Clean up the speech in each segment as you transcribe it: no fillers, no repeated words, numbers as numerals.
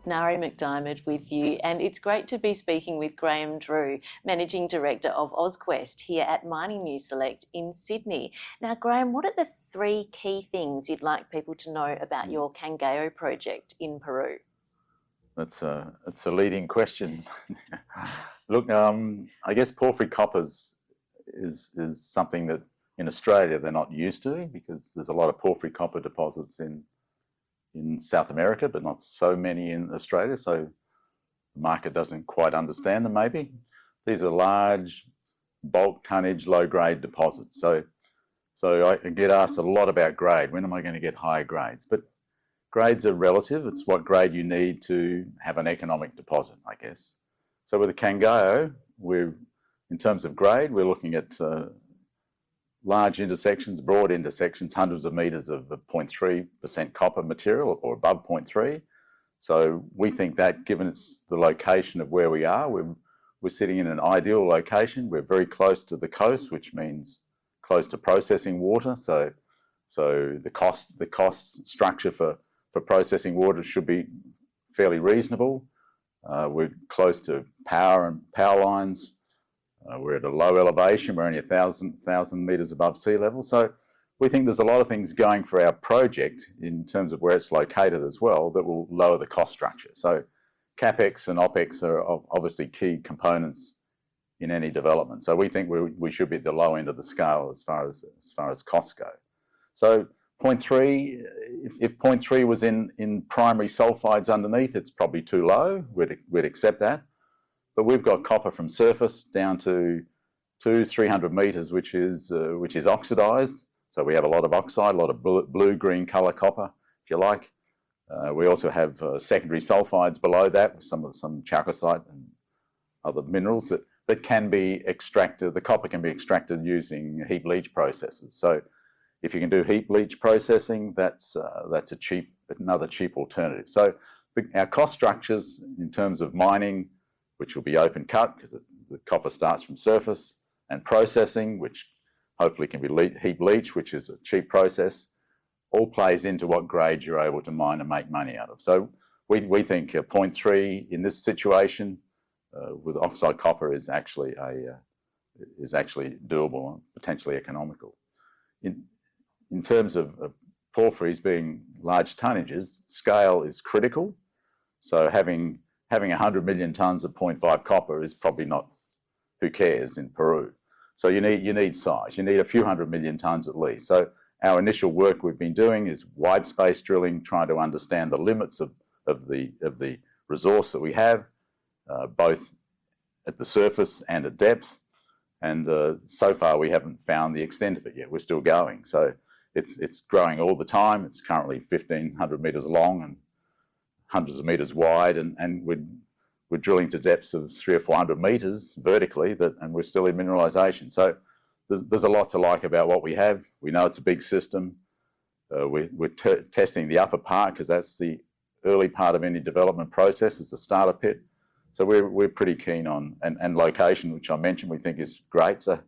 Nari McDiarmid with you, and it's great to be speaking with Graeme Drew, Managing Director of AusQuest here at MiningNews Select in Sydney. Now, Graeme, what are the three key things you'd like people to know about your Cangallo project in Peru? That's a leading question. Look, I guess porphyry coppers is something that in Australia they're not used to, because there's a lot of porphyry copper deposits in South America, but not so many in Australia, so the market doesn't quite understand them maybe. These are large, bulk tonnage, low-grade deposits. So I get asked a lot about grade. When am I going to get higher grades? But grades are relative. It's what grade you need to have an economic deposit, I guess. So with the Cangallo, in terms of grade, we're looking at large intersections, broad intersections, hundreds of metres of 0.3% copper material or above 0.3. So we think that, given it's the location of where we are, we're sitting in an ideal location. We're very close to the coast, which means close to processing water. So the cost structure for processing water should be fairly reasonable. We're close to power lines. We're at a low elevation. We're only 1,000 metres above sea level. So we think there's a lot of things going for our project in terms of where it's located as well that will lower the cost structure. So CapEx and OpEx are obviously key components in any development. So we think we should be at the low end of the scale as far as costs go. So 0.3, if 0.3 was in primary sulfides underneath, it's probably too low. We'd accept that. But we've got copper from surface down to 200-300 metres, which is oxidised. So we have a lot of oxide, a lot of blue-green colour copper, if you like. We also have secondary sulfides below that, with some chalcocite and other minerals that can be extracted. The copper can be extracted using heap leach processes. So if you can do heap leach processing, that's another cheap alternative. So our cost structures in terms of mining, which will be open cut because the copper starts from surface, and processing, which hopefully can be heap leach, which is a cheap process, all plays into what grade you're able to mine and make money out of. So we think 0.3 in this situation with oxide copper is actually doable and potentially economical. In terms of porphyries being large tonnages, scale is critical. So having 100 million tonnes of 0.5 copper is probably not, who cares in Peru. So you need size. You need a few 100 million tonnes at least. So our initial work we've been doing is wide space drilling, trying to understand the limits of the resource that we have, both at the surface and at depth. And so far we haven't found the extent of it yet. We're still going. So it's growing all the time. It's currently 1,500 metres long and hundreds of metres wide, and we're drilling to depths of 300 or 400 metres vertically, and we're still in mineralisation. So there's a lot to like about what we have. We know it's a big system. We're testing the upper part because that's the early part of any development process, is the starter pit. So we're pretty keen on, and location, which I mentioned, we think is great. So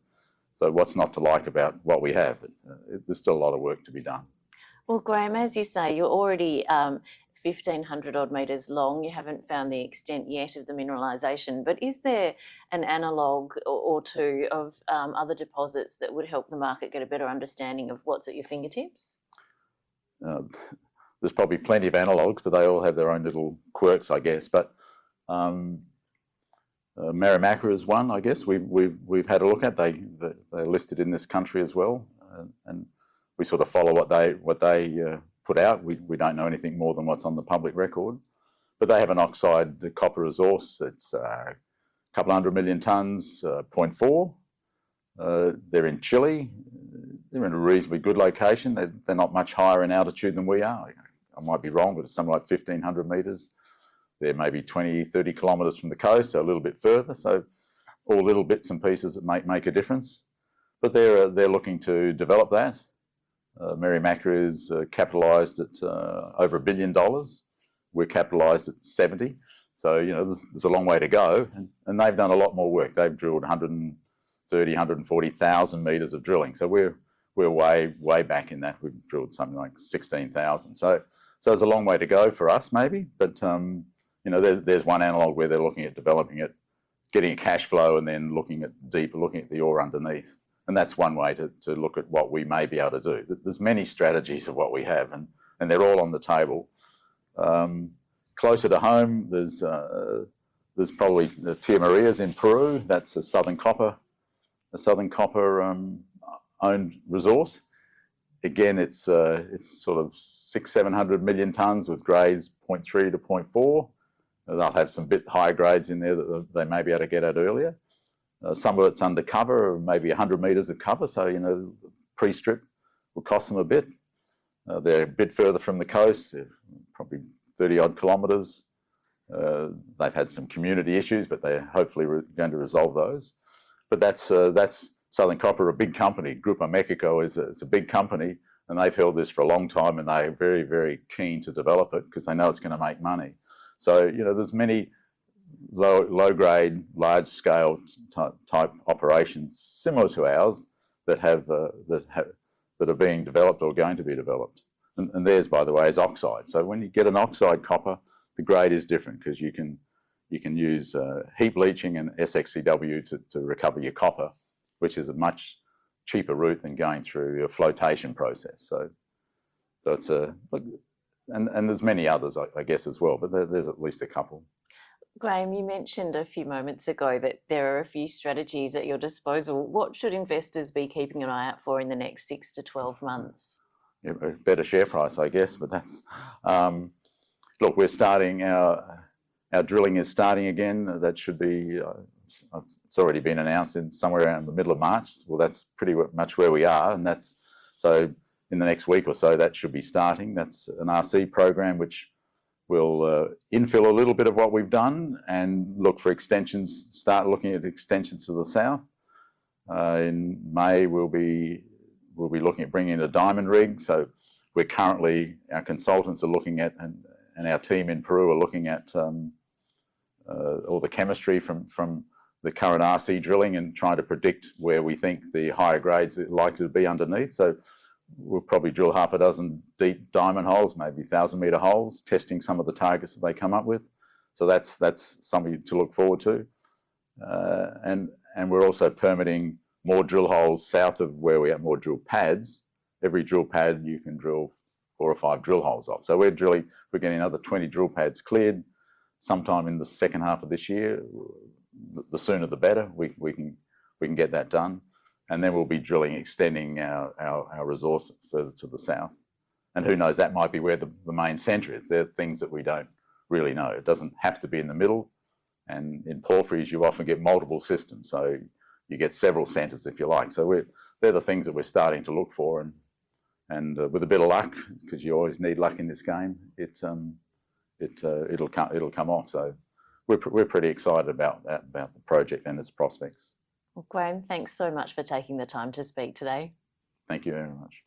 what's not to like about what we have? There's still a lot of work to be done. Well, Graeme, as you say, you're already 1,500 odd metres long. You haven't found the extent yet of the mineralisation, but is there an analogue or two of other deposits that would help the market get a better understanding of what's at your fingertips? There's probably plenty of analogues, but they all have their own little quirks, I guess. But Marimaca is one, I guess. We've had a look at. They're listed in this country as well, and we sort of follow what they put out. We don't know anything more than what's on the public record, but they have an oxide copper resource. It's a couple 100 million tonnes, 0.4. They're in Chile. They're in a reasonably good location. They're not much higher in altitude than we are. I might be wrong, but it's something like 1,500 metres. They're maybe 20, 30 kilometres from the coast, so a little bit further. So all little bits and pieces that make a difference. But they're looking to develop that. Marimaca is capitalised at over $1 billion. We're capitalised at 70. So, you know, there's a long way to go. And they've done a lot more work. They've drilled 130, 140,000 metres of drilling. So we're way back in that. We've drilled something like 16,000. So there's a long way to go for us, maybe. But you know, there's one analogue where they're looking at developing it, getting a cash flow, and then looking at the ore underneath. And that's one way to look at what we may be able to do. There's many strategies of what we have, and they're all on the table. Closer to home, there's probably the Tia Marias in Peru. That's a Southern Copper owned resource. Again, it's sort of 600-700 million tonnes with grades 0.3 to 0.4. They'll have some bit higher grades in there that they may be able to get at earlier. Some of it's under cover, maybe 100 metres of cover, so, you know, pre-strip will cost them a bit. They're a bit further from the coast, they're probably 30-odd kilometres. They've had some community issues, but they're hopefully going to resolve those. But that's Southern Copper, a big company. Grupo Mexico is a big company, and they've held this for a long time, and they're very, very keen to develop it because they know it's going to make money. So, you know, there's many low-grade, large-scale type operations similar to ours that are being developed or going to be developed. And theirs, by the way, is oxide. So when you get an oxide copper, the grade is different because you can use heap leaching and SXCW to recover your copper, which is a much cheaper route than going through a flotation process. So it's and there's many others, I guess, as well, but there's at least a couple. Graeme, you mentioned a few moments ago that there are a few strategies at your disposal. What should investors be keeping an eye out for in the next 6 to 12 months? Yeah, a better share price, I guess, but that's... look, we're starting, our drilling is starting again. That should be, it's already been announced in somewhere around the middle of March. Well, that's pretty much where we are, and that's, so in the next week or so, that should be starting. That's an RC program which will infill a little bit of what we've done and look for extensions, start looking at extensions to the south. In May, we'll be looking at bringing in a diamond rig. So we're currently, our consultants are looking at, and our team in Peru are looking at all the chemistry from the current RC drilling and trying to predict where we think the higher grades are likely to be underneath. So we'll probably drill half a dozen deep diamond holes, maybe 1,000-metre holes, testing some of the targets that they come up with. So that's something to look forward to. And we're also permitting more drill holes south of where we have more drill pads. Every drill pad you can drill 4 or 5 drill holes off. So we're getting another 20 drill pads cleared sometime in the second half of this year. The sooner the better. We can get that done. And then we'll be drilling, extending our resource further to the south. And who knows, that might be where the main centre is. There are things that we don't really know. It doesn't have to be in the middle. And in porphyries, you often get multiple systems. So you get several centres, if you like. So they're the things that we're starting to look for. And with a bit of luck, because you always need luck in this game, it'll come off. So we're pretty excited about the project and its prospects. Well, Graeme, thanks so much for taking the time to speak today. Thank you very much.